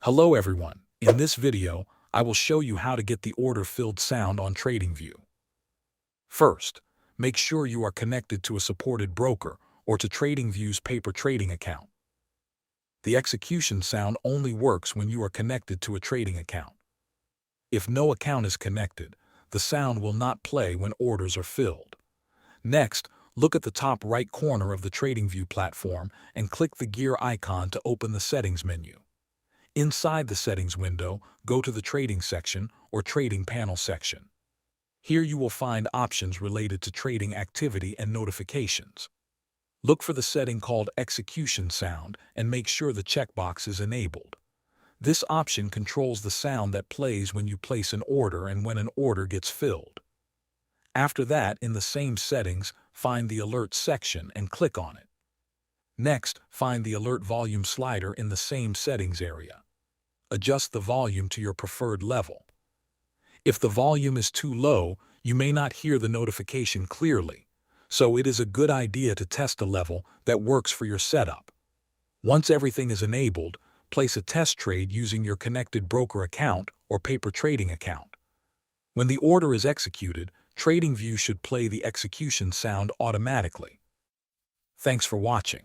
Hello everyone. In this video, I will show you how to get the order filled sound on TradingView. First, make sure you are connected to a supported broker or to TradingView's paper trading account. The execution sound only works when you are connected to a trading account. If no account is connected, the sound will not play when orders are filled. Next, look at the top right corner of the TradingView platform and click the gear icon to open the settings menu. Inside the settings window, go to the trading section or trading panel section. Here you will find options related to trading activity and notifications. Look for the setting called execution sound and make sure the checkbox is enabled. This option controls the sound that plays when you place an order and when an order gets filled. After that, in the same settings, find the alert section and click on it. Next, find the alert volume slider in the same settings area. Adjust the volume to your preferred level. If the volume is too low, you may not hear the notification clearly, so it is a good idea to test a level that works for your setup. Once everything is enabled, place a test trade using your connected broker account or paper trading account. When the order is executed, TradingView should play the execution sound automatically. Thanks for watching.